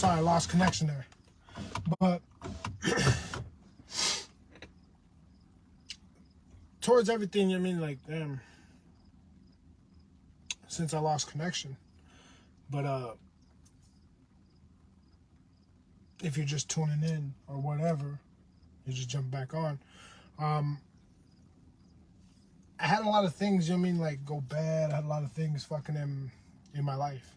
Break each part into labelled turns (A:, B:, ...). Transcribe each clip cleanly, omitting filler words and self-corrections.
A: Sorry, I lost connection there. But towards everything, I mean, like, damn, since I lost connection. But if you're just tuning in or whatever, you just jump back on. I had a lot of things, you know what I mean, like go bad. I had a lot of things fucking in my life.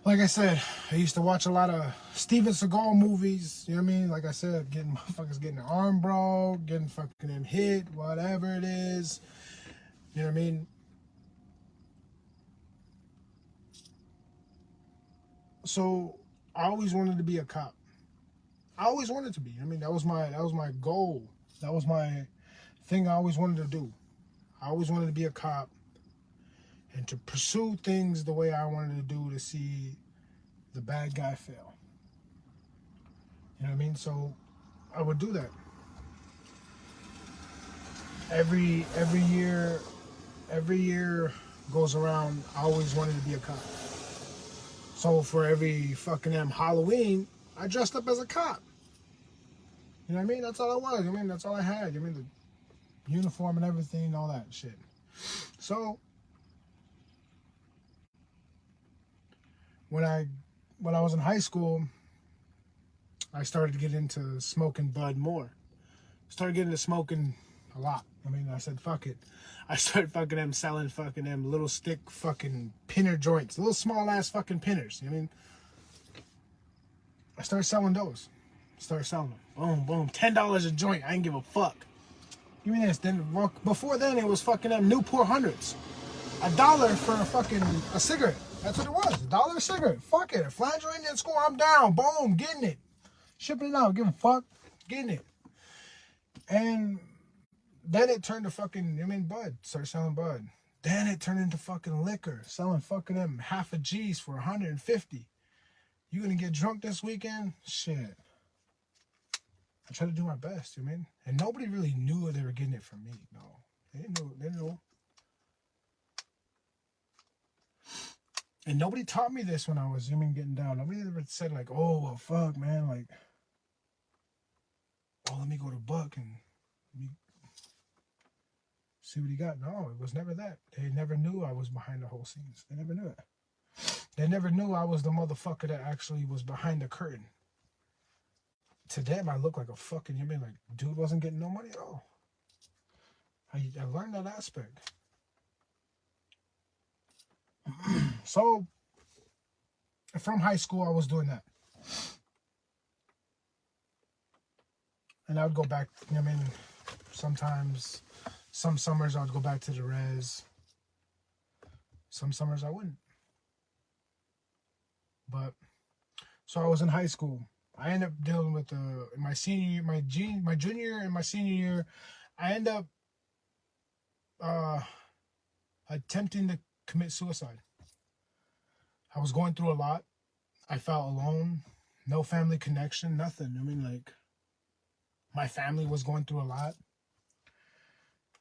A: Like I said, I used to watch a lot of Steven Seagal movies, you know what I mean? Like I said, getting motherfuckers getting their arm broke, getting fucking them hit, whatever it is. You know what I mean? So I always wanted to be a cop. I always wanted to be. I mean, that was my goal. That was my thing I always wanted to do. I always wanted to be a cop and to pursue things the way I wanted to do, to see the bad guy fail. You know what I mean? So I would do that. Every year goes around, I always wanted to be a cop. So for every fucking Halloween, I dressed up as a cop. You know what I mean? That's all I was. I mean, that's all I had. I mean, the uniform and everything and all that shit. So when I was in high school, I started to get into smoking bud more. Started getting into smoking a lot. I mean, I said, fuck it. I started fucking them selling fucking them little stick fucking pinner joints. Little small ass fucking pinners. You know what I mean? I started selling those. Started selling them. Boom, boom. $10 a joint. I didn't give a fuck. Give me this. Then before then, it was fucking them Newport hundreds. $1 for a cigarette. That's what it was. $1 a cigarette. Fuck it. Flanger Indian School, I'm down. Boom, getting it. Shipping it out. Give a fuck. Getting it. And then it turned to fucking, I mean, bud. Started selling bud. Then it turned into fucking liquor. Selling fucking them half a G's for 150. You gonna get drunk this weekend? Shit. I try to do my best, you know what I mean? And nobody really knew they were getting it from me. No. They didn't know. And nobody taught me this when I was, you know, getting down. Nobody ever said like, oh, well, fuck, man, like, oh, let me go to Buck and let me see what he got. No, it was never that. They never knew I was behind the whole scenes. They never knew it. They never knew I was the motherfucker that actually was behind the curtain. To them, I look like a fucking, you know what I mean, like, dude wasn't getting no money at all. I learned that aspect. So, from high school, I was doing that. And I would go back, you know what I mean, sometimes, some summers I would go back to the res. Some summers I wouldn't. But, so I was in high school. I ended up dealing with my senior year, my junior and my senior year, I end up attempting to commit suicide. I was going through a lot. I felt alone, no family connection, nothing. I mean, like, my family was going through a lot.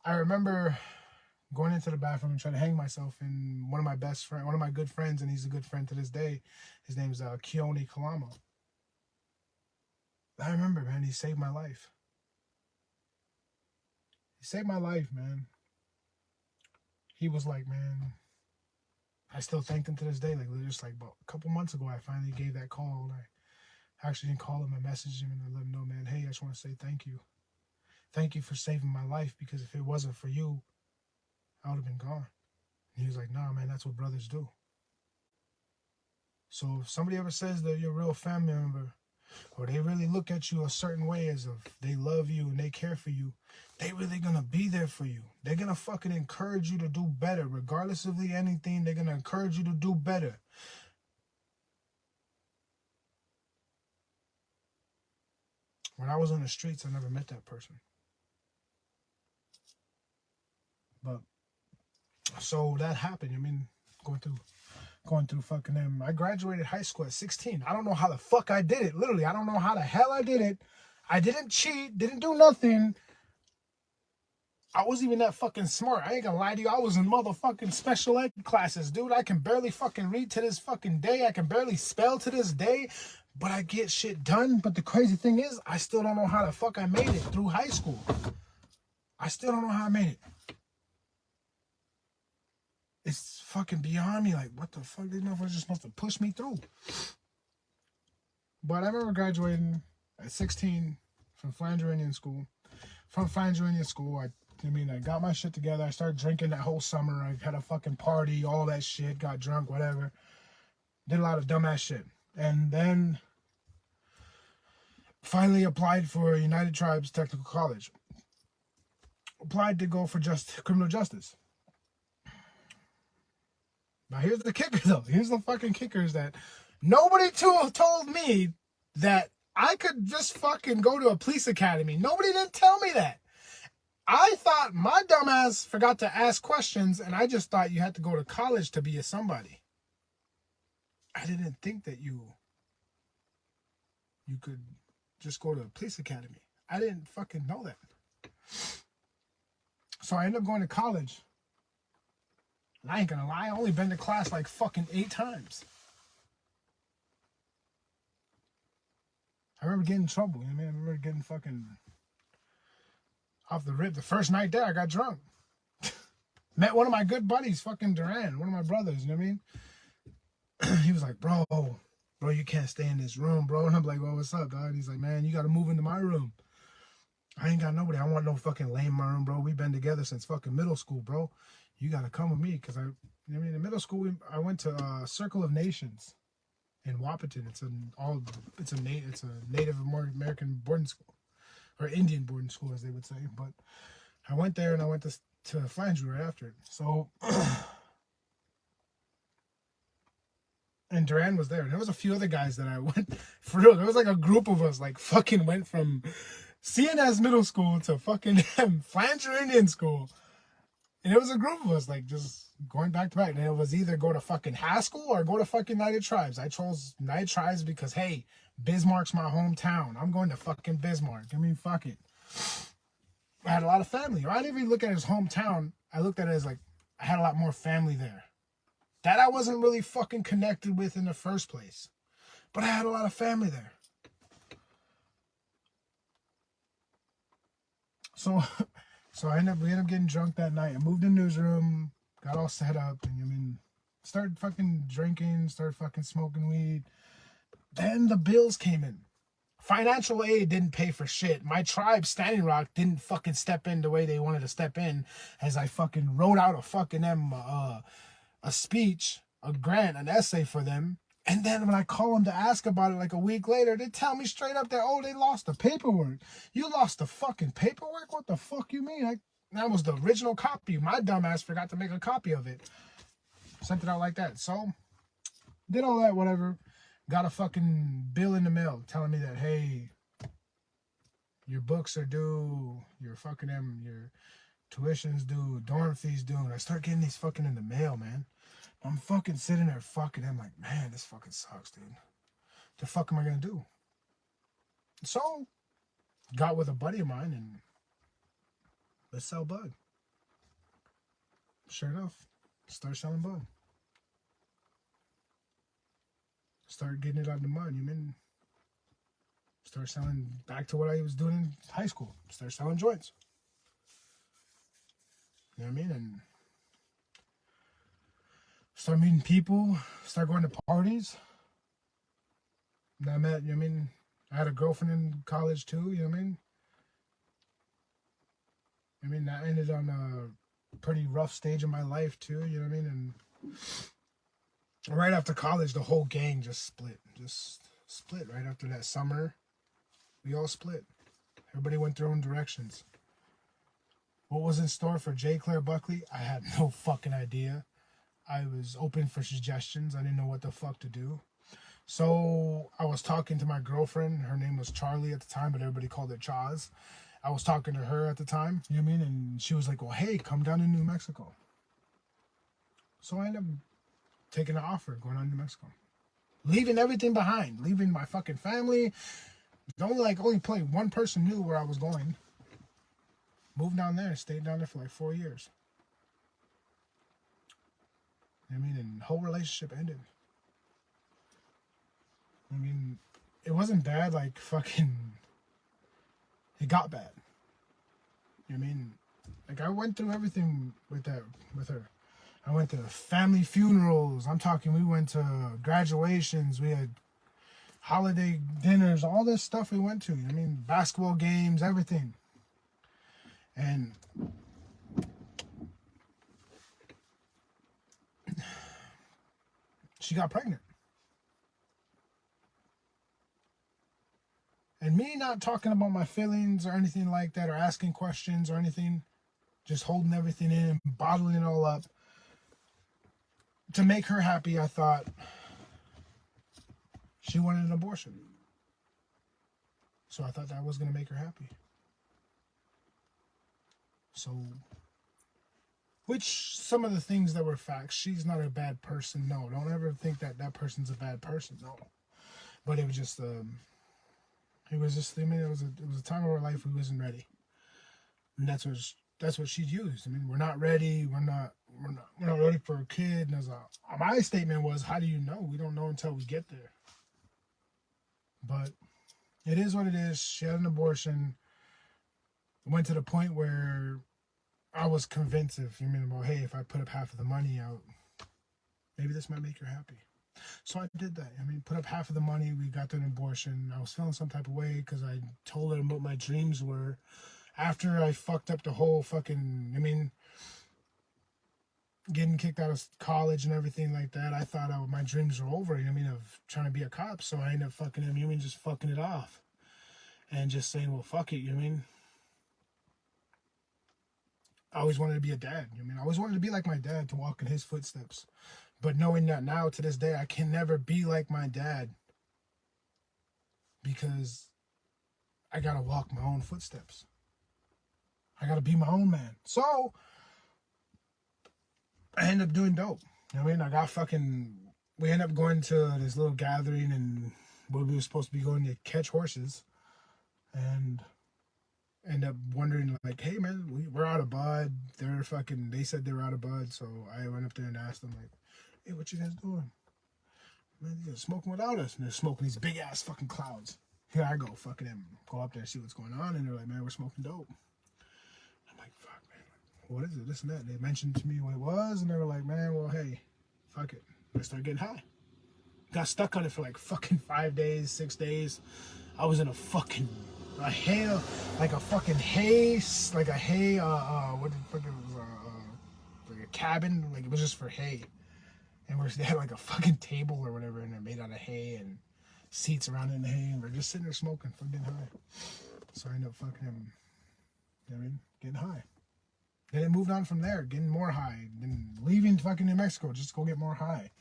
A: I remember going into the bathroom and trying to hang myself, and one of my good friends, and he's a good friend to this day, his name's Keone Kalama. I remember, man, he saved my life. He saved my life, man. He was like, man, I still thank him to this day. Like, just like about a couple months ago, I finally gave that call. And I actually didn't call him, I messaged him, and I let him know, man, hey, I just want to say thank you. Thank you for saving my life, because if it wasn't for you, I would have been gone. And he was like, nah, man, that's what brothers do. So if somebody ever says that you're a real family member, or they really look at you a certain way, as if they love you and they care for you, they really gonna be there for you. They're gonna fucking encourage you to do better. Regardless of anything, they're gonna encourage you to do better. When I was on the streets, I never met that person. But, so that happened. I mean, going through fucking them. I graduated high school at 16. I don't know how the fuck I did it. Literally, I don't know how the hell I did it. I didn't cheat, didn't do nothing. I wasn't even that fucking smart. I ain't gonna lie to you. I was in motherfucking special ed classes, dude. I can barely fucking read to this fucking day. I can barely spell to this day. But I get shit done. But the crazy thing is, I still don't know how the fuck I made it through high school. I still don't know how I made it. It's fucking beyond me. Like, what the fuck? These motherfuckers just supposed to push me through. But I remember graduating at 16 from Flanger Indian School. From Flanger Indian School, I got my shit together. I started drinking that whole summer. I had a fucking party, all that shit. Got drunk, whatever. Did a lot of dumbass shit. And then finally applied for United Tribes Technical College. Applied to go for criminal justice. Now here's the kicker though. Here's the fucking kicker is that nobody told me that I could just fucking go to a police academy. Nobody didn't tell me that. I thought my dumbass forgot to ask questions and I just thought you had to go to college to be a somebody. I didn't think that you could just go to a police academy. I didn't fucking know that. So I ended up going to college. And I ain't gonna lie, I only been to class like fucking 8 times. I remember getting in trouble, you know what I mean? I remember getting fucking off the rip. The first night there, I got drunk. Met one of my good buddies, fucking Duran, one of my brothers, you know what I mean? He was like, bro, you can't stay in this room, bro. And I'm like, well, what's up, dog? He's like, man, you gotta move into my room. I ain't got nobody. I want no fucking lame room, bro. We've been together since fucking middle school, bro. You gotta come with me, because in middle school, I went to Circle of Nations in Wapaton. It's a Native American boarding school, or Indian boarding school, as they would say. But I went there, and I went to Flanger right after it. So, and Duran was there. And there was a few other guys that I went for real. There was like a group of us, like fucking went from CNS middle school to fucking Flanger Indian school. And it was a group of us, like, just going back to back. And it was either go to fucking Haskell or go to fucking United Tribes. I chose United Tribes because, hey, Bismarck's my hometown. I'm going to fucking Bismarck. I mean, fuck it. I had a lot of family. I didn't even look at it as hometown. I looked at it as, like, I had a lot more family there. That I wasn't really fucking connected with in the first place. But I had a lot of family there. So we ended up getting drunk that night. I moved in the newsroom, got all set up, and started fucking drinking, started fucking smoking weed. Then the bills came in. Financial aid didn't pay for shit. My tribe, Standing Rock, didn't fucking step in the way they wanted to step in, as I fucking wrote out a speech, a grant, an essay for them. And then when I call them to ask about it like a week later, they tell me straight up that, oh, they lost the paperwork. You lost the fucking paperwork? What the fuck you mean? That was the original copy. My dumbass forgot to make a copy of it. Sent it out like that. So, did all that, whatever. Got a fucking bill in the mail telling me that, hey, your books are due, your tuition's due, dorm fees due. And I start getting these fucking in the mail, man. I'm fucking sitting there fucking, I'm like, man, this fucking sucks, dude. The fuck am I gonna do? So, got with a buddy of mine and let's sell bud. Sure enough, start selling bud. Start getting it out of the mud, start selling back to what I was doing in high school. Start selling joints. You know what I mean? And start meeting people, start going to parties. And I had a girlfriend in college too, you know what I mean? That ended on a pretty rough stage of my life too, you know what I mean? And right after college, the whole gang just split. Just split right after that summer. We all split. Everybody went their own directions. What was in store for J. Claire Buckley? I had no fucking idea. I was open for suggestions. I didn't know what the fuck to do. So I was talking to my girlfriend. Her name was Charlie at the time, but everybody called her Chaz. I was talking to her at the time, you know what I mean? And she was like, well, hey, come down to New Mexico. So I ended up taking the offer, going on to New Mexico. Leaving everything behind. Leaving my fucking family. Only one person knew where I was going. Moved down there, stayed down there for like 4 years. I mean, and the whole relationship ended. I mean, it wasn't bad, like fucking. It got bad. I mean, like I went through everything with her. I went to family funerals. I'm talking, we went to graduations. We had holiday dinners, all this stuff we went to. I mean, basketball games, everything. And she got pregnant. And me not talking about my feelings or anything like that, or asking questions or anything, just holding everything in and bottling it all up. To make her happy, I thought she wanted an abortion. So I thought that was going to make her happy. So, which some of the things that were facts, she's not a bad person. No, don't ever think that that person's a bad person. No. But it was just, I mean, it was a time of her life we wasn't ready. And that's what she used. I mean, we're not ready. We're not ready for a kid. And my statement was, how do you know? We don't know until we get there. But it is what it is. She had an abortion. It went to the point where I was convinced if I put up half of the money out, maybe this might make her happy. So I did that. I mean, put up half of the money. We got an abortion. I was feeling some type of way because I told her what my dreams were. After I fucked up the whole fucking, getting kicked out of college and everything like that, I thought my dreams were over, of trying to be a cop. So I ended up fucking him, just fucking it off. And just saying, well, fuck it, I always wanted to be a dad. I always wanted to be like my dad, to walk in his footsteps. But knowing that now, to this day, I can never be like my dad. Because I gotta walk my own footsteps. I gotta be my own man. So I end up doing dope. We end up going to this little gathering, and we were supposed to be going to catch horses, and end up wondering, like, hey man, we're out of bud. They said they were out of bud. So I went up there and asked them, like, hey, what you guys doing? Man, they're smoking without us. And they're smoking these big ass fucking clouds. Here I go, fucking them. Go up there and see what's going on. And they're like, man, we're smoking dope. I'm like, fuck, man. What is it? This and that. And they mentioned to me what it was. And they were like, man, well, hey, fuck it. Let's start getting high. Got stuck on it for like fucking 5 days, 6 days. I was in a fucking what the fuck it was, like a cabin. Like, it was just for hay. And they had like a fucking table or whatever, and they're made out of hay and seats around in the hay, and we're just sitting there smoking, fucking high. So I ended up fucking, getting high. Then it moved on from there, getting more high, then leaving fucking New Mexico just to go get more high.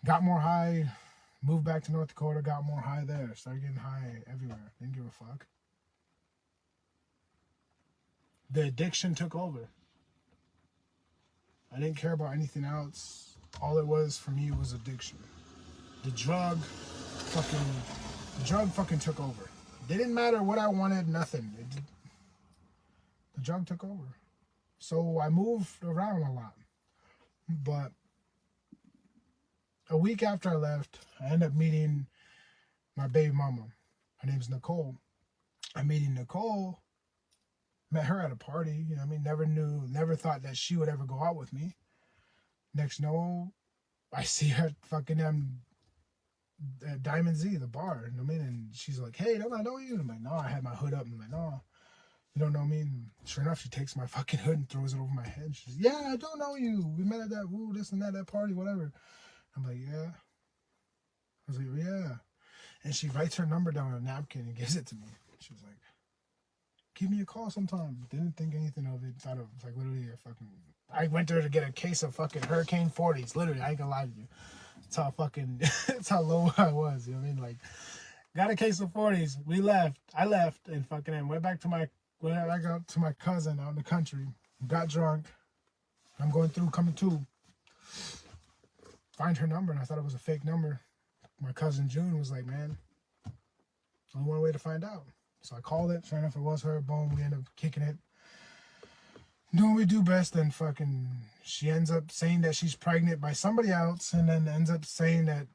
A: Got more high, moved back to North Dakota, got more high there, started getting high everywhere. Didn't give a fuck. The addiction took over. I didn't care about anything else. All it was for me was addiction. The drug fucking took over. It didn't matter what I wanted, nothing. The drug took over. So I moved around a lot. But a week after I left, I ended up meeting my baby mama. Her name's Nicole. I'm meeting Nicole. Met her at a party, never thought that she would ever go out with me. Next I see her at fucking at Diamond Z, the bar, and she's like, hey, don't I know you? And I'm like, no, I had my hood up. And I'm like, no, you don't know me. And sure enough, she takes my fucking hood and throws it over my head. She's like, yeah, I don't know you. We met at this and that party, whatever. I'm like, yeah. I was like, yeah. And she writes her number down on a napkin and gives it to me. She was like, give me a call sometime. Didn't think anything of it. Thought it was like literally a fucking. I went there to get a case of fucking Hurricane 40s. Literally, I ain't gonna lie to you. That's how fucking. That's how low I was. Like, got a case of 40s. We left. I left and fucking went back to my cousin out in the country. Got drunk. I'm coming to. Find her number, and I thought it was a fake number. My cousin June was like, man, only one way to find out. So I called it. Sure enough, it was her. Boom, we end up kicking it. Doing what we do best, and fucking she ends up saying that she's pregnant by somebody else, and then ends up saying that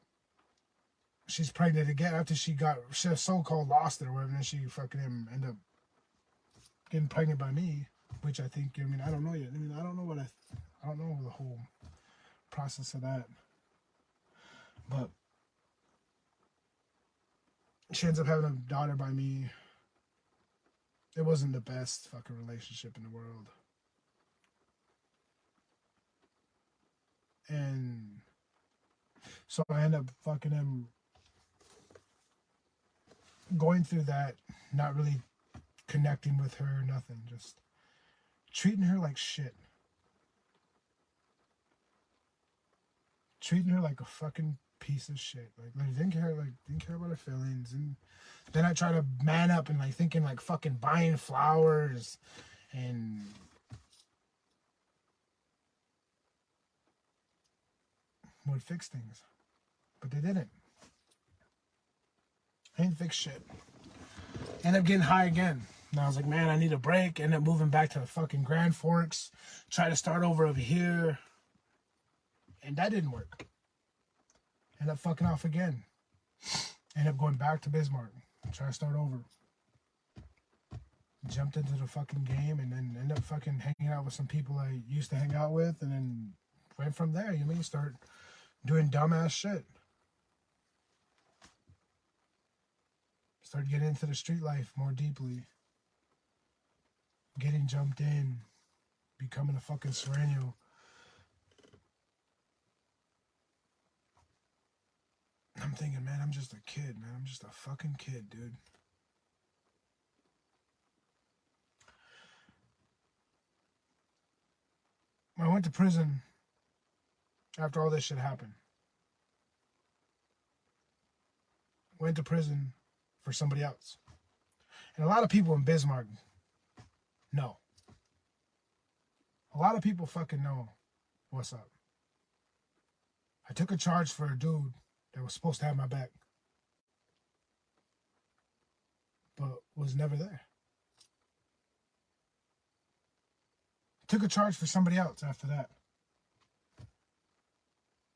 A: she's pregnant again after she so-called lost it or whatever, and then she fucking ended up getting pregnant by me, which I think, I mean, I don't know yet. I mean, I don't know I don't know the whole process of that. But she ends up having a daughter by me. It wasn't the best fucking relationship in the world. And so I end up fucking him, going through that, not really connecting with her, nothing, just treating her like shit. Treating her like a fucking piece of shit. Like didn't care about her feelings. And then I try to man up and like thinking like fucking buying flowers and would fix things. But they didn't. They didn't fix shit. Ended up getting high again. And I was like, man, I need a break. Ended up moving back to the fucking Grand Forks. Try to start over here. And that didn't work. Ended up fucking off again. Ended up going back to Bismarck. Try to start over. Jumped into the fucking game and then ended up fucking hanging out with some people I used to hang out with. And then went from there. You mean start doing dumbass shit. Start getting into the street life more deeply. Getting jumped in. Becoming a fucking Sereno. I'm thinking, man, I'm just a kid, man. I'm just a fucking kid, dude. I went to prison after all this shit happened. Went to prison for somebody else. And a lot of people in Bismarck know. A lot of people fucking know what's up. I took a charge for a dude that was supposed to have my back, but was never there. Took a charge for somebody else after that.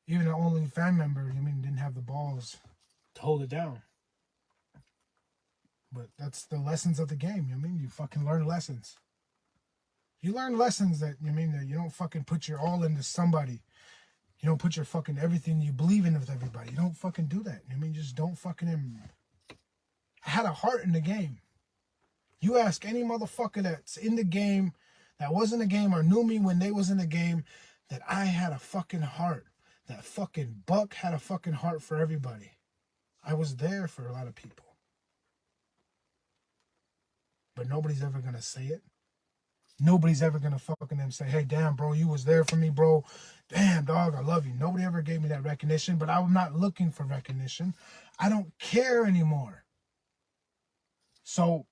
A: Even the only family member, didn't have the balls to hold it down. But that's the lessons of the game, you fucking learn lessons. You learn lessons that, that you don't fucking put your all into somebody. You don't put your fucking everything you believe in with everybody. You don't fucking do that. Just don't fucking... I had a heart in the game. You ask any motherfucker that's in the game, that was in the game, or knew me when they was in the game, that I had a fucking heart. That fucking Buck had a fucking heart for everybody. I was there for a lot of people. But nobody's ever gonna say it. Nobody's ever gonna fucking them say, hey, damn, bro, you was there for me, bro. Damn, dog, I love you. Nobody ever gave me that recognition, but I'm not looking for recognition. I don't care anymore. So,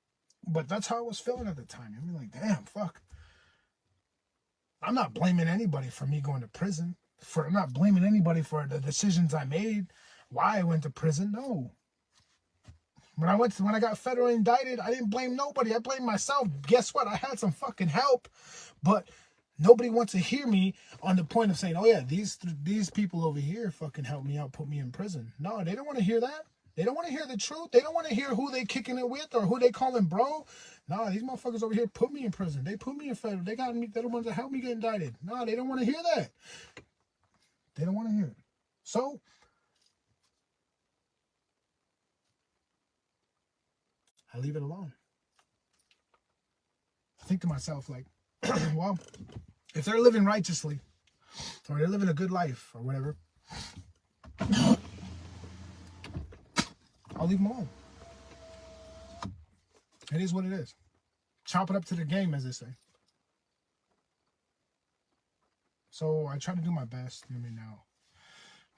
A: but that's how I was feeling at the time. Like, damn, fuck. I'm not blaming anybody for me going to prison. I'm not blaming anybody for the decisions I made, why I went to prison. No. When I got federally indicted, I didn't blame nobody. I blamed myself. Guess what? I had some fucking help, but nobody wants to hear me on the point of saying, oh yeah, these people over here fucking helped me out, put me in prison. No, they don't want to hear that. They don't want to hear the truth. They don't want to hear who they kicking it with or who they calling bro. No, these motherfuckers over here put me in prison. They put me in federal. They're the ones that helped me get indicted. No, they don't want to hear that. They don't want to hear it. So, I leave it alone. I think to myself, like, well, if they're living righteously, or they're living a good life, or whatever, I'll leave them alone. It is what it is. Chop it up to the game, as they say. So I try to do my best, now.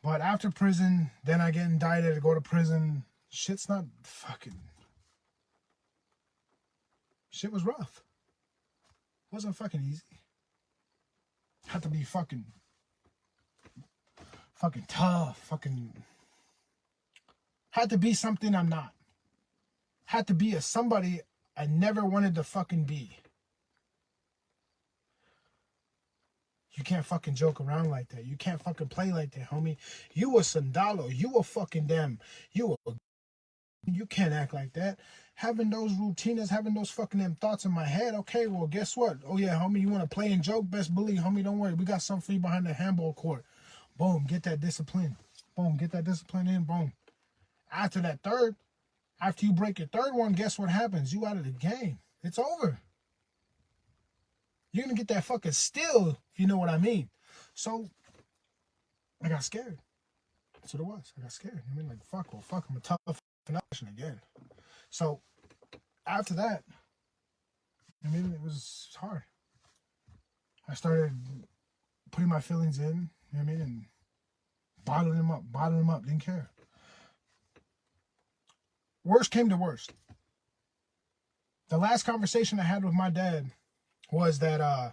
A: But after prison, then I get indicted, I go to prison. Shit's not fucking... Shit was rough. It wasn't fucking easy. Had to be fucking tough, had to be something I'm not. had to be a somebody I never wanted to fucking be. You can't fucking joke around like that. You can't fucking play like that, homie. You a Sandalo. You a fucking damn. You can't act like that. Having those routines, having those fucking them thoughts in my head. Okay, well, guess what? Oh, yeah, homie, you want to play and joke? Best believe, homie, don't worry. We got something for you behind the handball court. Boom, get that discipline. Boom, get that discipline in. Boom. After that third, after you break your third one, guess what happens? You out of the game. It's over. You're going to get that fucking steal, if you know what I mean. So, I got scared. That's what it was. I got scared. I mean, like, fuck, I'm a tough action again. So, after that, I mean, it was hard. I started putting my feelings in, you know what I mean, and bottling them up, didn't care. Worst came to worst. The last conversation I had with my dad was that I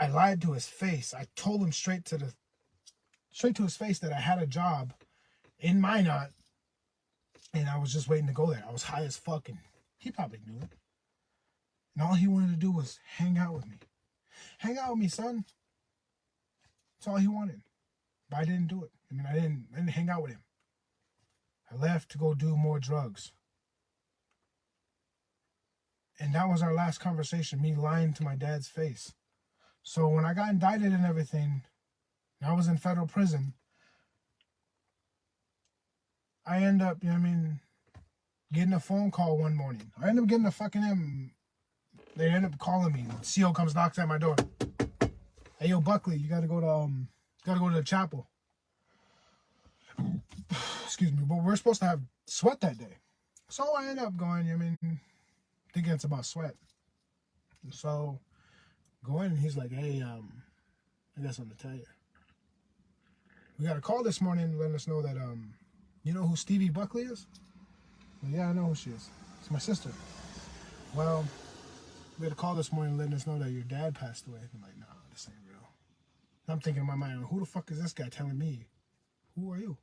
A: lied to his face. I told him straight to his face that I had a job in Minot, and I was just waiting to go there. I was high as fuck, and he probably knew it. And all he wanted to do was hang out with me. Hang out with me, son. That's all he wanted. But I didn't do it. I mean, I didn't hang out with him. I left to go do more drugs. And that was our last conversation, me lying to my dad's face. So when I got indicted and everything, and I was in federal prison, I end up, you know what I mean, getting a phone call one morning. I end up getting a fucking they end up calling me. The CO comes, knocks at my door. Hey, yo, Buckley, you gotta go to the chapel. Excuse me, but we're supposed to have sweat that day. So I end up going, you know what I mean, thinking it's about sweat. And so go in and he's like, hey, I got something to tell you. We got a call this morning letting us know that you know who Stevie Buckley is? Well, yeah, I know who she is. It's my sister. Well, we had a call this morning letting us know that your dad passed away. I'm like, nah, this ain't real. And I'm thinking in my mind, who the fuck is this guy telling me? Who are you?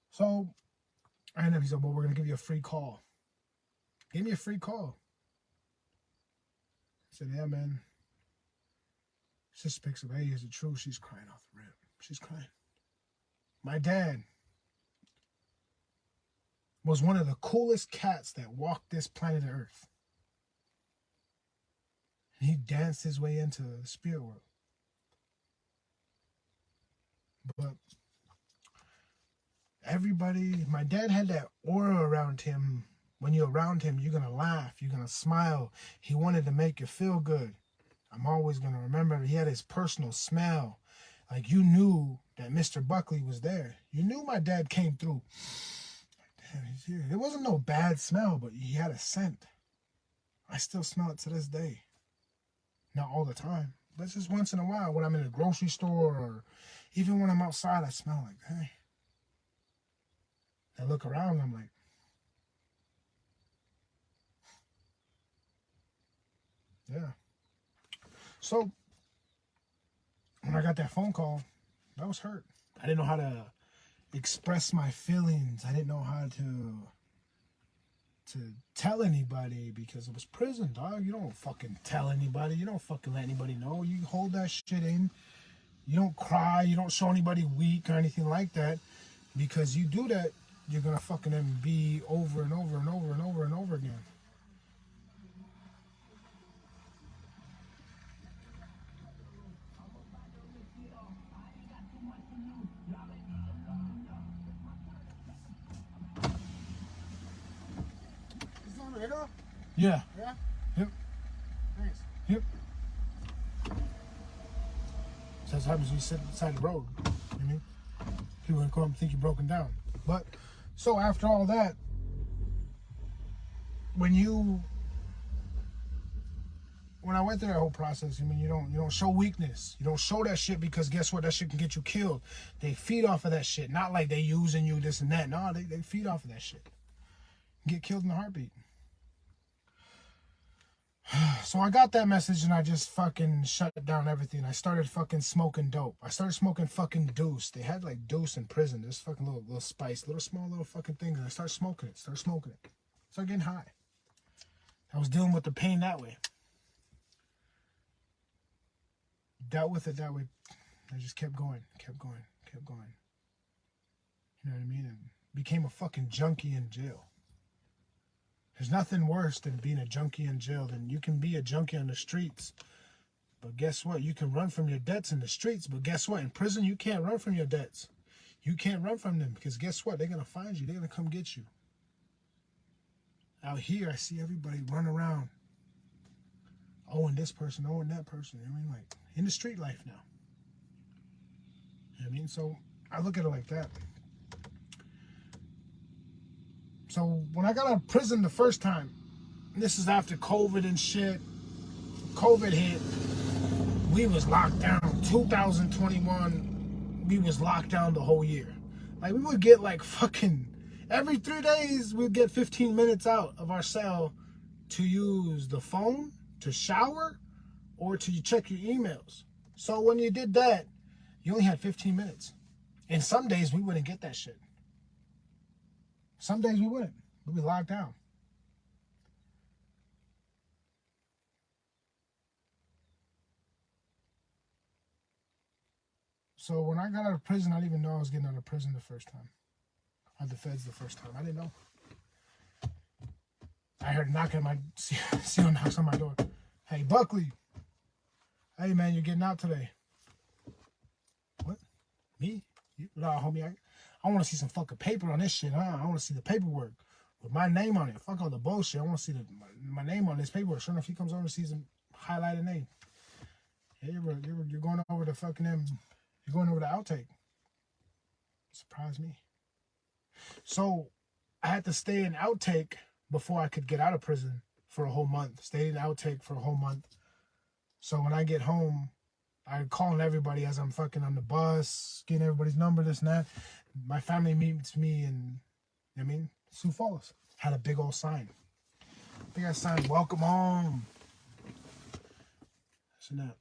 A: So I ended up, he said, well, we're going to give you a free call. Gave me a free call. I said, yeah, man. Sister picks up, hey, is it true? She's crying off the rip. She's crying. My dad was one of the coolest cats that walked this planet Earth. And he danced his way into the spirit world. But everybody, my dad had that aura around him. When you're around him, you're going to laugh, you're going to smile. He wanted to make you feel good. I'm always going to remember he had his personal smell. Like you knew that Mr. Buckley was there. You knew my dad came through. Damn, he's here. It wasn't no bad smell, but he had a scent. I still smell it to this day. Not all the time, but just once in a while when I'm in a grocery store or even when I'm outside, I smell like, hey. I look around and I'm like, yeah. So when I got that phone call, I was hurt. I didn't know how to express my feelings. I didn't know how to tell anybody because it was prison, dog. You don't fucking tell anybody. You don't fucking let anybody know. You hold that shit in. You don't cry. You don't show anybody weak or anything like that. Because you do that, you're going to fucking be over and over and over and over and over again. Yeah.
B: Yeah?
A: Yep.
B: Thanks.
A: Yep. So that's what happens when you sit beside the road. You know what I mean? People gonna come and think you're broken down. But so after all that, when I went through that whole process, I mean, you don't show weakness. You don't show that shit because guess what? That shit can get you killed. They feed off of that shit. Not like they using you, this and that. No, they feed off of that shit. Get killed in a heartbeat. So I got that message and I just fucking shut down everything. I started fucking smoking dope. I started smoking fucking deuce. They had like deuce in prison. This fucking little spice, little small little fucking things. And I started smoking it. Started getting high. I was dealing with the pain that way. Dealt with it that way. I just kept going. You know what I mean? And became a fucking junkie in jail. There's nothing worse than being a junkie in jail. Than you can be a junkie on the streets. But guess what? You can run from your debts in the streets. But guess what? In prison, you can't run from your debts. You can't run from them. Because guess what? They're going to find you. They're going to come get you. Out here, I see everybody run around. Owing this person, owing that person. You know what I mean? Like, in the street life now. You know what I mean? So, I look at it like that. So, when I got out of prison the first time, this is after COVID and shit. COVID hit. We was locked down. 2021, we was locked down the whole year. Like, we would get like fucking... Every 3 days, we'd get 15 minutes out of our cell to use the phone, to shower, or to check your emails. So when you did that, you only had 15 minutes. And some days, we wouldn't get that shit. Some days, we wouldn't. We'd be locked down. So when I got out of prison, I didn't even know I was getting out of prison the first time. Or the feds the first time. I didn't know. I heard a knock at my... Seal knocks on my door. Hey, Buckley. Hey, man, you're getting out today. What? Me? No, homie, I want to see some fucking paper on this shit, huh? I want to see the paperwork with my name on it. Fuck all the bullshit. I want to see my name on this paperwork. Sure enough, he comes over and sees a highlighted name. Hey, you're going over the fucking... You're going over the outtake. Surprised me. So, I had to stay in outtake before I could get out of prison for a whole month. Stayed in outtake for a whole month. So when I get home, I'm calling everybody as I'm fucking on the bus, getting everybody's number, this and that. My family meets me in, you know what I mean, Sioux Falls. Had a big old sign. Big ass sign, welcome home. This and that.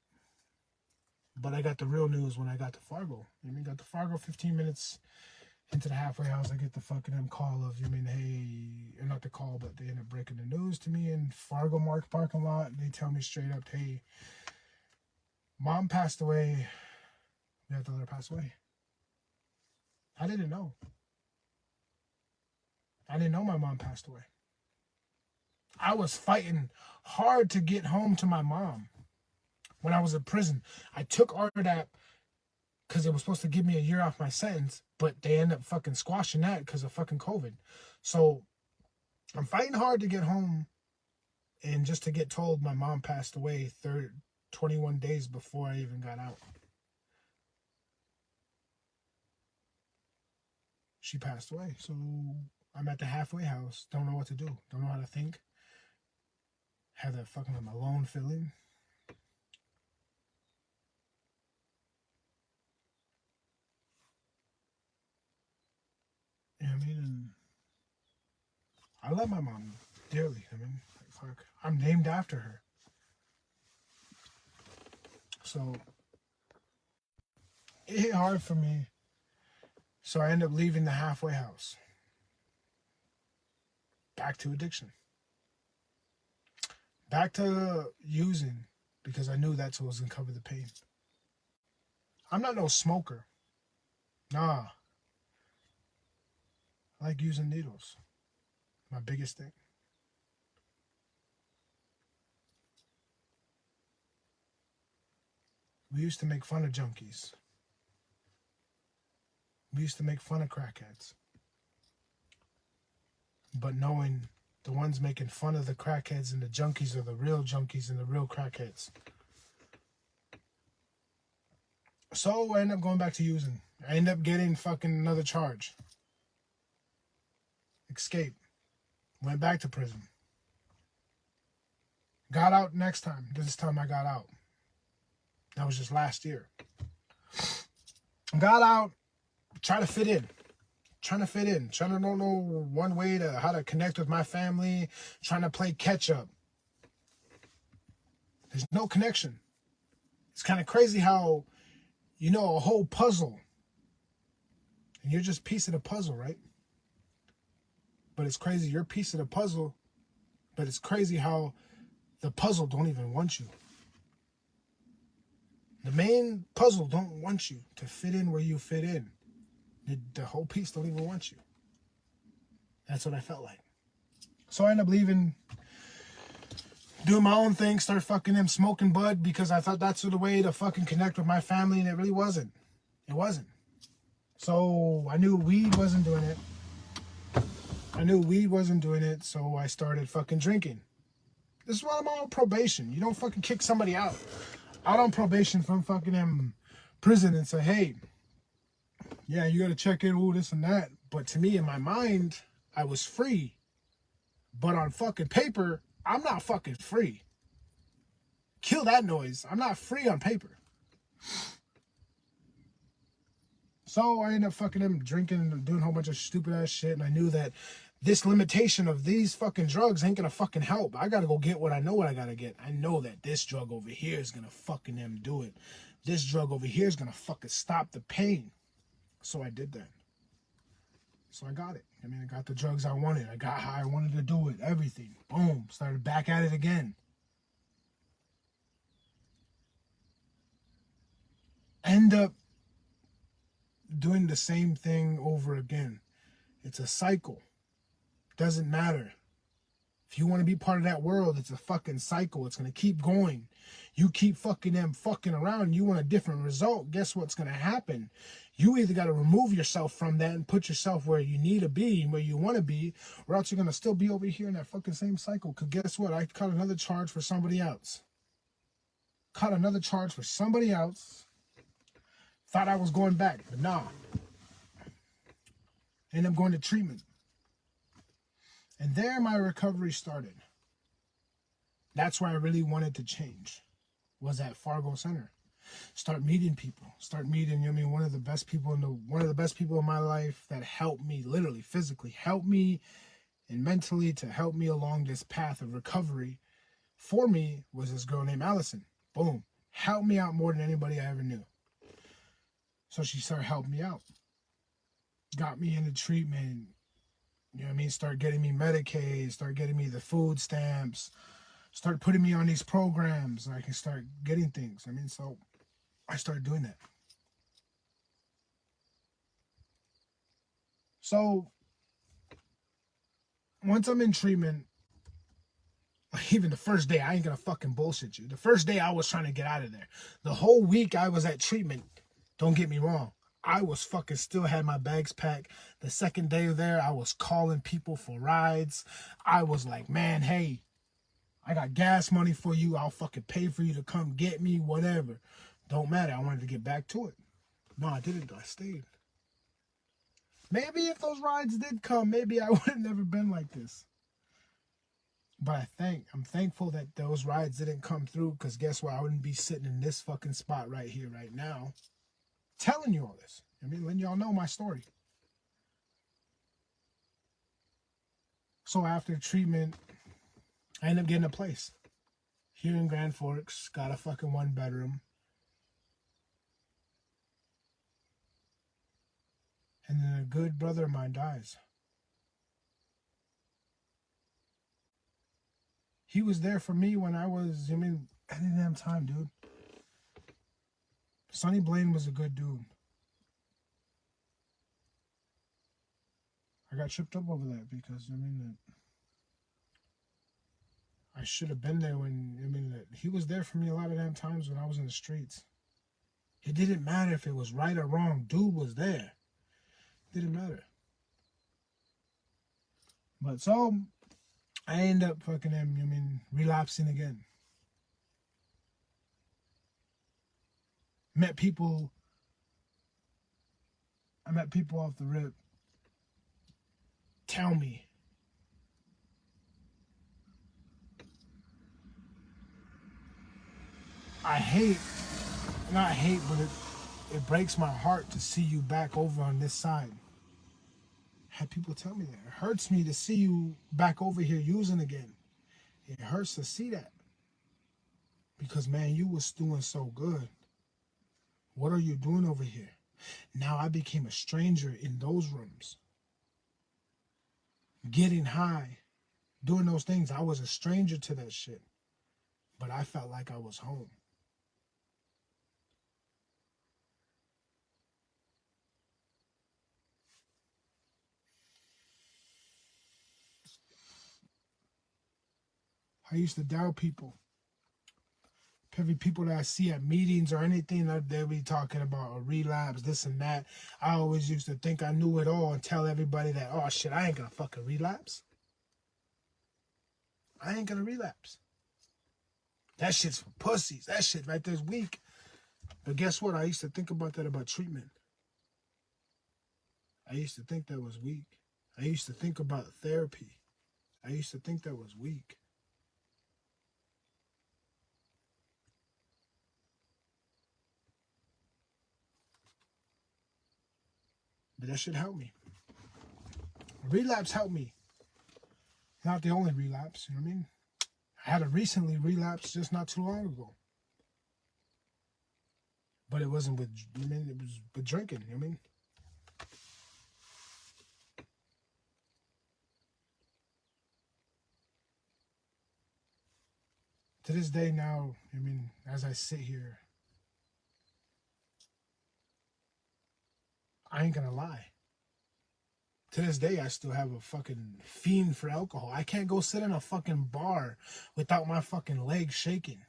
A: But I got the real news when I got to Fargo. You know what I mean? Got to Fargo 15 minutes into the halfway house. I get the fucking call of, you know what I mean, hey, or not the call, but they end up breaking the news to me in Fargo parking lot. And they tell me straight up, hey, Mom passed away. We have to let her pass away. I didn't know. I didn't know my mom passed away. I was fighting hard to get home to my mom when I was in prison. I took RDAP because it was supposed to give me a year off my sentence, but they ended up fucking squashing that because of fucking COVID. So I'm fighting hard to get home, and just to get told my mom passed away 21 days before I even got out. She passed away. So I'm at the halfway house, don't know what to do, don't know how to think. Have that fucking alone feeling. You know what I mean? And I love my mom dearly. I mean, like, fuck, I'm named after her. So it hit hard for me. So I ended up leaving the halfway house. Back to addiction. Back to using, because I knew that's what was going to cover the pain. I'm not no smoker. Nah. I like using needles. My biggest thing. We used to make fun of junkies. We used to make fun of crackheads. But knowing the ones making fun of the crackheads and the junkies are the real junkies and the real crackheads. So I ended up going back to using. I ended up getting fucking another charge. Escape. Went back to prison. Got out next time. This time I got out. That was just last year. Got out. Trying to fit in. Trying to know one way to how to connect with my family. Trying to play catch up. There's no connection. It's kind of crazy how, you know, a whole puzzle, and you're just a piece of the puzzle, right? But it's crazy, you're a piece of the puzzle, but it's crazy how the puzzle don't even want you. The main puzzle don't want you to fit in where you fit in. The whole piece don't even want you. That's what I felt like. So I ended up leaving, doing my own thing, start fucking them, smoking bud, because I thought that's the way to fucking connect with my family, and it really wasn't. It wasn't. So I knew weed wasn't doing it. So I started fucking drinking. This is why I'm on probation. You don't fucking kick somebody out on probation from fucking prison and say, hey, yeah, you gotta check in, ooh, this and that. But to me, in my mind, I was free. But on fucking paper, I'm not fucking free. Kill that noise. I'm not free on paper. So I ended up fucking drinking and doing a whole bunch of stupid ass shit. And I knew that this limitation of these fucking drugs ain't gonna fucking help. I gotta go get what I know what I gotta get. I know that this drug over here is gonna fucking do it. This drug over here is gonna fucking stop the pain. So I did that. So I got it. I mean, I got the drugs I wanted. I got how I wanted to do it. Everything. Boom. Started back at it again. End up doing the same thing over again. It's a cycle. Doesn't matter. If you want to be part of that world, it's a fucking cycle. It's going to keep going. You keep fucking around, you want a different result. Guess what's going to happen? You either got to remove yourself from that and put yourself where you need to be, where you want to be, or else you're going to still be over here in that fucking same cycle. Because guess what? I caught another charge for somebody else. Thought I was going back, but nah. Ended up going to treatment. And there my recovery started. That's where I really wanted to change, was at Fargo Center. Start meeting people. One of the best people in my life that helped me, literally, physically, helped me and mentally to help me along this path of recovery for me was this girl named Allison. Boom. Helped me out more than anybody I ever knew. So she started helping me out. Got me into treatment. Start getting me Medicaid, start getting me the food stamps, start putting me on these programs and I can start getting things. So I started doing that. So once I'm in treatment, even the first day, I ain't gonna fucking bullshit you. The first day I was trying to get out of there. The whole week I was at treatment, don't get me wrong, I was fucking still had my bags packed. The second day there, I was calling people for rides. I was like, man, hey, I got gas money for you. I'll fucking pay for you to come get me, whatever. Don't matter. I wanted to get back to it. No, I didn't. I stayed. Maybe if those rides did come, maybe I would have never been like this. But I'm thankful that those rides didn't come through, because guess what? I wouldn't be sitting in this fucking spot right here, right now, telling you all this. Letting y'all know my story. So after treatment, I ended up getting a place here in Grand Forks. Got a fucking 1-bedroom. And then a good brother of mine dies. He was there for me when I didn't have time, dude. Sonny Blaine was a good dude. I got tripped up over that because, I should have been there when, he was there for me a lot of damn times when I was in the streets. It didn't matter if it was right or wrong. Dude was there. It didn't matter. But so, I end up relapsing again. I met people off the rip tell me, but it breaks my heart to see you back over on this side. I had people tell me that. It hurts me to see you back over here using again. It hurts to see that. Because, man, you was doing so good. What are you doing over here? Now I became a stranger in those rooms. Getting high, doing those things. I was a stranger to that shit. But I felt like I was home. I used to doubt people. Every people that I see at meetings or anything that they'll be talking about a relapse, this and that. I always used to think I knew it all and tell everybody that, oh shit, I ain't gonna fucking relapse. I ain't gonna relapse. That shit's for pussies. That shit right there's weak. But guess what? I used to think about that about treatment. I used to think that was weak. I used to think about therapy. I used to think that was weak. But that shit helped me. Relapse helped me. Not the only relapse, you know what I mean? I had a recently relapse just not too long ago. But it wasn't with, I mean, it was with drinking, you know what I mean? To this day now, I mean, as I sit here, I ain't gonna lie. To this day, I still have a fucking fiend for alcohol. I can't go sit in a fucking bar without my fucking legs shaking.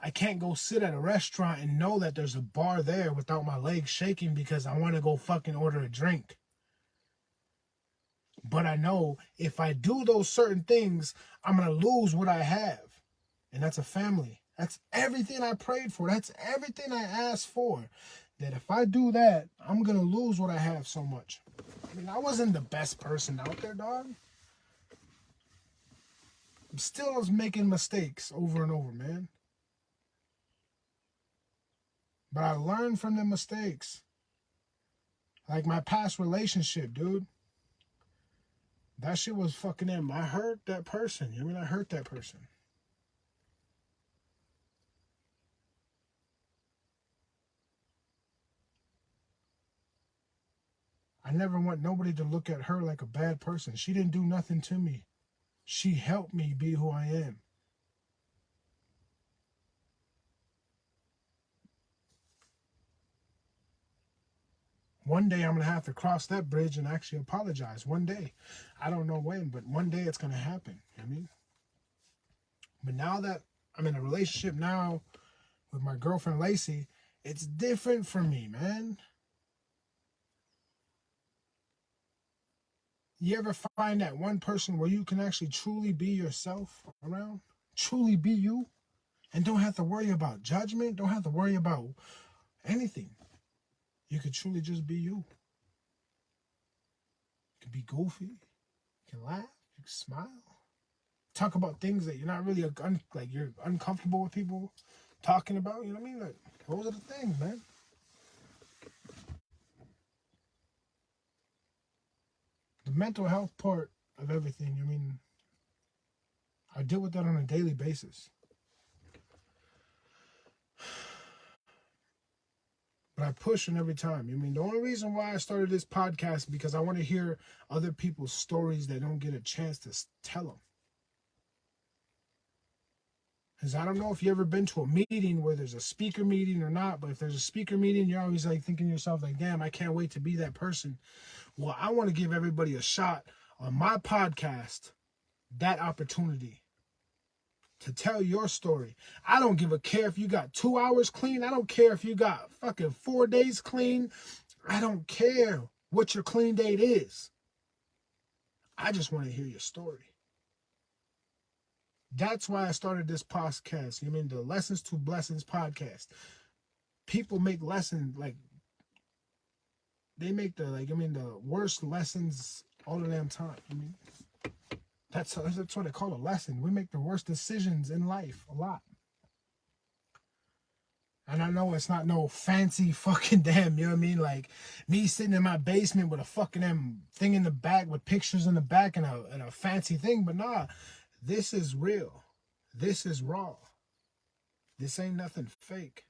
A: I can't go sit at a restaurant and know that there's a bar there without my legs shaking because I want to go fucking order a drink. But I know if I do those certain things, I'm going to lose what I have. And that's a family. That's everything I prayed for. That's everything I asked for. That if I do that, I'm going to lose what I have so much. I mean, I wasn't the best person out there, dog. I'm still making mistakes over and over, man. But I learned from the mistakes. Like my past relationship, dude. That shit was fucking them. I hurt that person. You know what I mean? I hurt that person. I never want nobody to look at her like a bad person. She didn't do nothing to me. She helped me be who I am. One day I'm going to have to cross that bridge and actually apologize. One day. I don't know when, but one day it's going to happen. You know what I mean? But now that I'm in a relationship now with my girlfriend Lacey, it's different for me, man. You ever find that one person where you can actually truly be yourself around? Truly be you? And don't have to worry about judgment. Don't have to worry about anything. You could truly just be you. You can be goofy. You can laugh. You can smile. Talk about things that you're not really, like you're uncomfortable with people talking about. You know what I mean? Like, those are the things, man. The mental health part of everything, I mean, I deal with that on a daily basis. But I push them every time. I mean, the only reason why I started this podcast is because I want to hear other people's stories that don't get a chance to tell them. Because I don't know if you ever been to a meeting where there's a speaker meeting or not, but if there's a speaker meeting, you're always like thinking to yourself, like, damn, I can't wait to be that person. Well, I want to give everybody a shot on my podcast, that opportunity to tell your story. I don't give a care if you got 2 hours clean. I don't care if you got fucking 4 days clean. I don't care what your clean date is. I just want to hear your story. That's why I started this podcast. You mean the Lessons to Blessings podcast. People make lessons like they make the worst lessons all the damn time. I mean, that's what they call a lesson. We make the worst decisions in life a lot. And I know it's not no fancy fucking damn, you know what I mean? Like me sitting in my basement with a fucking thing in the back with pictures in the back and a fancy thing. But nah, this is real. This is raw. This ain't nothing fake.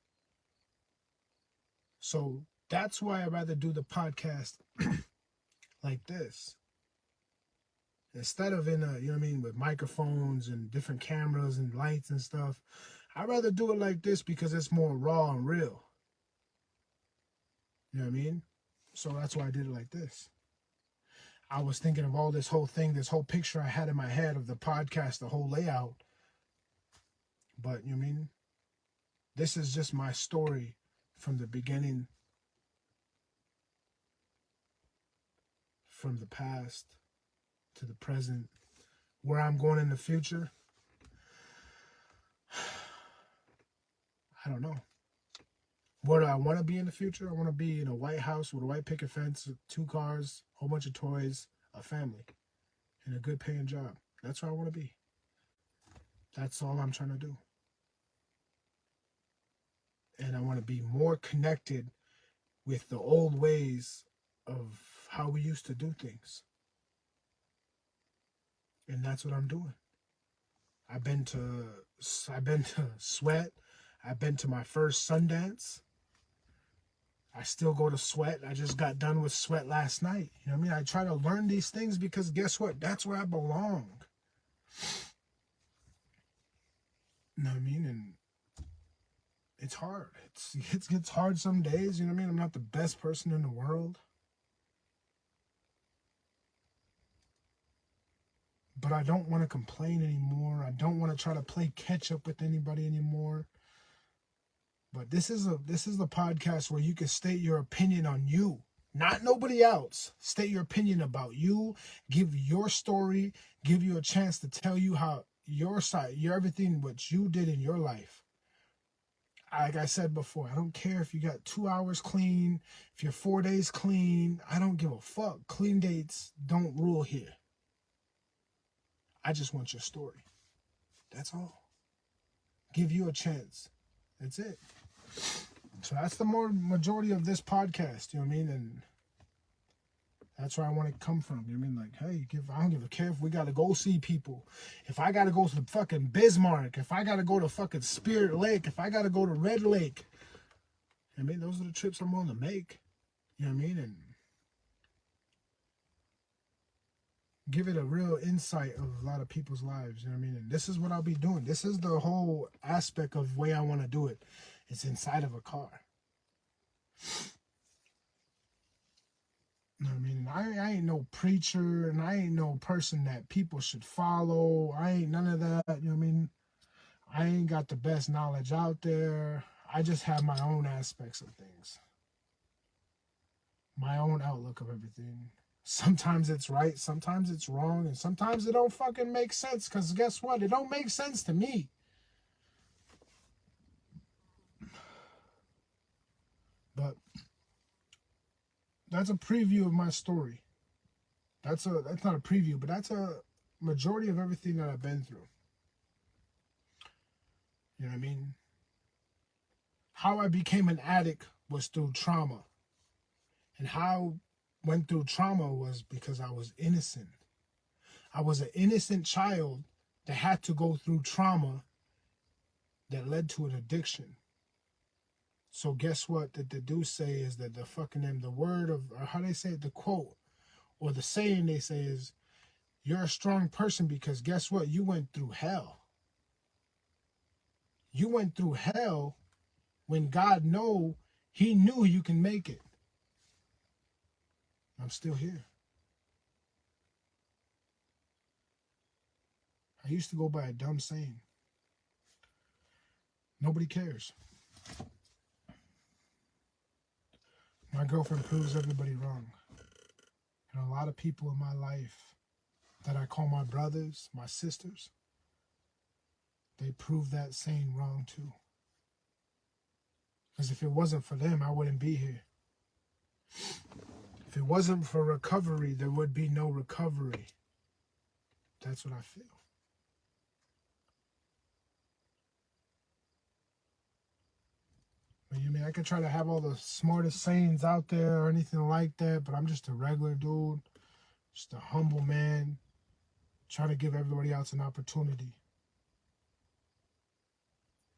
A: So that's why I'd rather do the podcast like this. Instead of in a, you know what I mean, with microphones and different cameras and lights and stuff. I'd rather do it like this because it's more raw and real. You know what I mean? So that's why I did it like this. I was thinking of all this whole thing, this whole picture I had in my head of the podcast, the whole layout. But, you know what I mean? This is just my story from the beginning, from the past to the present, where I'm going in the future. I don't know. Where do I want to be in the future? I want to be in a white house with a white picket fence, 2 cars, a whole bunch of toys, a family, and a good paying job. That's where I want to be. That's all I'm trying to do. And I want to be more connected with the old ways of how we used to do things. And that's what I'm doing. I've been to Sweat. I've been to my first Sundance. I still go to Sweat. I just got done with Sweat last night. You know what I mean? I try to learn these things because guess what? That's where I belong. You know what I mean? And it's hard. It gets hard some days. You know what I mean? I'm not the best person in the world. But I don't want to complain anymore. I don't want to try to play catch up with anybody anymore. But this is the podcast where you can state your opinion on you, not nobody else. State your opinion about you, give your story, give you a chance to tell you how your side, your everything, what you did in your life. Like I said before, I don't care if you got 2 hours clean, if you're 4 days clean. I don't give a fuck. Clean dates don't rule here. I just want your story. That's all. Give you a chance. That's it. So that's the majority of this podcast, you know what I mean? And that's where I want to come from. You know what I mean? Like, hey, I don't give a care if we got to go see people. If I got to go to fucking Bismarck, if I got to go to fucking Spirit Lake, if I got to go to Red Lake. I mean, those are the trips I'm willing to make. You know what I mean? And give it a real insight of a lot of people's lives. You know what I mean? And this is what I'll be doing. This is the whole aspect of way I want to do it. It's inside of a car. You know what I mean? I ain't no preacher, and I ain't no person that people should follow. I ain't none of that. You know what I mean? I ain't got the best knowledge out there. I just have my own aspects of things. My own outlook of everything. Sometimes it's right, sometimes it's wrong, and sometimes it don't fucking make sense, because guess what? It don't make sense to me. But that's a preview of my story. That's not a preview, but that's a majority of everything that I've been through. You know what I mean? How I became an addict was through trauma. And how I went through trauma was because I was innocent. I was an innocent child that had to go through trauma that led to an addiction. So guess what? That the do say is that the word of, or how they say it, the quote, or the saying they say is, you're a strong person because guess what? You went through hell. You went through hell when God he knew you can make it. I'm still here. I used to go by a dumb saying. Nobody cares. My girlfriend proves everybody wrong. And a lot of people in my life that I call my brothers, my sisters, they prove that saying wrong too. Because if it wasn't for them, I wouldn't be here. If it wasn't for recovery, there would be no recovery. That's what I feel. You mean I could try to have all the smartest sayings out there or anything like that, but I'm just a regular dude, just a humble man, trying to give everybody else an opportunity.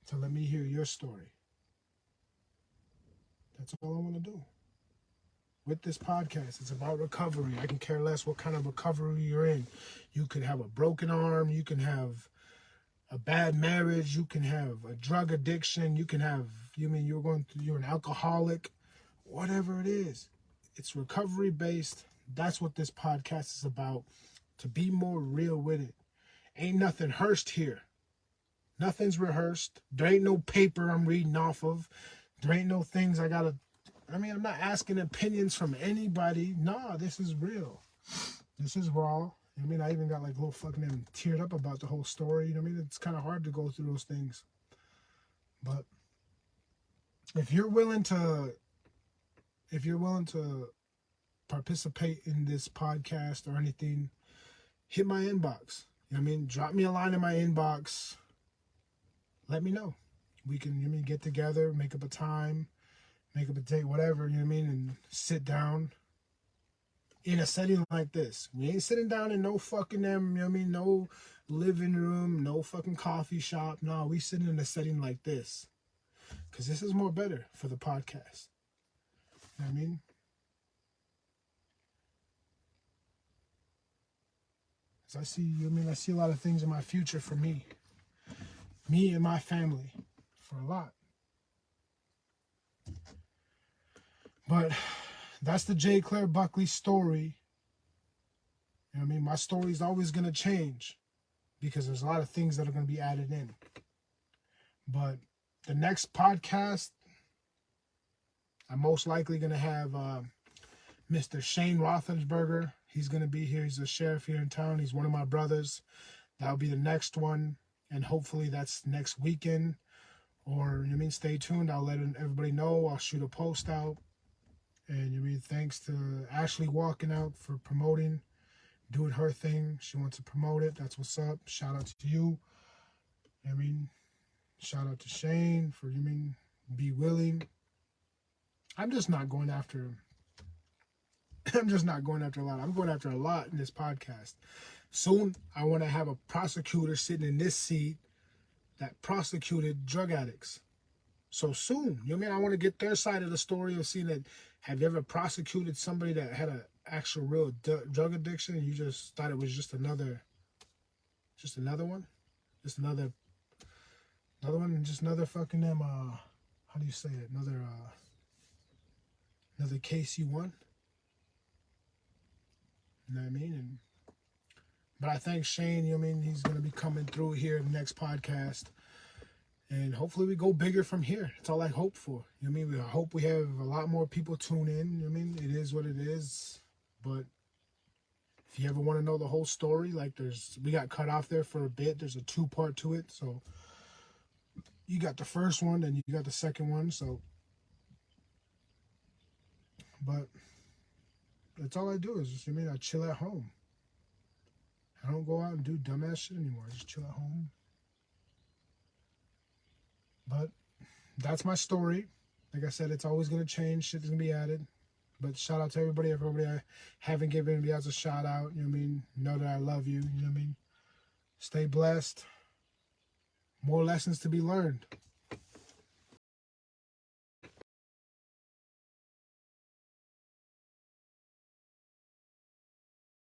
A: to let me hear your story. That's all I want to do. With this podcast, it's about recovery. I can care less what kind of recovery you're in. You could have a broken arm. You can have a bad marriage. You can have a drug addiction. You can have, you're an alcoholic. Whatever it is, it's recovery based. That's what this podcast is about. To be more real with it. Ain't nothing rehearsed here. Nothing's rehearsed. There ain't no paper I'm reading off of. There ain't no things I'm not asking opinions from anybody. Nah, this is real. This is raw. I even got like a little fucking teared up about the whole story. It's kind of hard to go through those things. But if you're willing to participate in this podcast or anything, hit my inbox. Drop me a line in my inbox. Let me know. We can, get together, make up a time, make up a date, whatever, and sit down in a setting like this. We ain't sitting down in no fucking, no living room, no fucking coffee shop. No, we sitting in a setting like this. Because this is more better for the podcast. You know what I mean? I see a lot of things in my future for me and my family, for a lot. But that's the J. Claire Buckley story. You know what I mean? My story is always going to change because there's a lot of things that are going to be added in. But the next podcast, I'm most likely going to have Mr. Shane Roethlisberger. He's going to be here. He's a sheriff here in town. He's one of my brothers. That'll be the next one. And hopefully that's next weekend. Or, stay tuned. I'll let everybody know. I'll shoot a post out. And, thanks to Ashley walking out for promoting, doing her thing. She wants to promote it. That's what's up. Shout out to you. Shout out to Shane for, be willing. I'm just not going after a lot. I'm going after a lot in this podcast. Soon, I want to have a prosecutor sitting in this seat that prosecuted drug addicts. So soon, I want to get their side of the story of seeing that. Have you ever prosecuted somebody that had an actual real drug addiction and you just thought it was just another one? Just another fucking how do you say it? Another case you won? You know what I mean? But I thank Shane, he's going to be coming through here in the next podcast. And hopefully we go bigger from here. That's all I hope for. I hope we have a lot more people tune in. It is what it is. But if you ever want to know the whole story, we got cut off there for a bit. There's a 2-part to it. So you got the first one, and you got the second one. So, but that's all I do is just, I chill at home. I don't go out and do dumbass shit anymore. I just chill at home. But that's my story. Like I said, it's always going to change. Shit's going to be added. But shout out to everybody I haven't given anybody else a shout out. Know that I love you. Stay blessed. More lessons to be learned.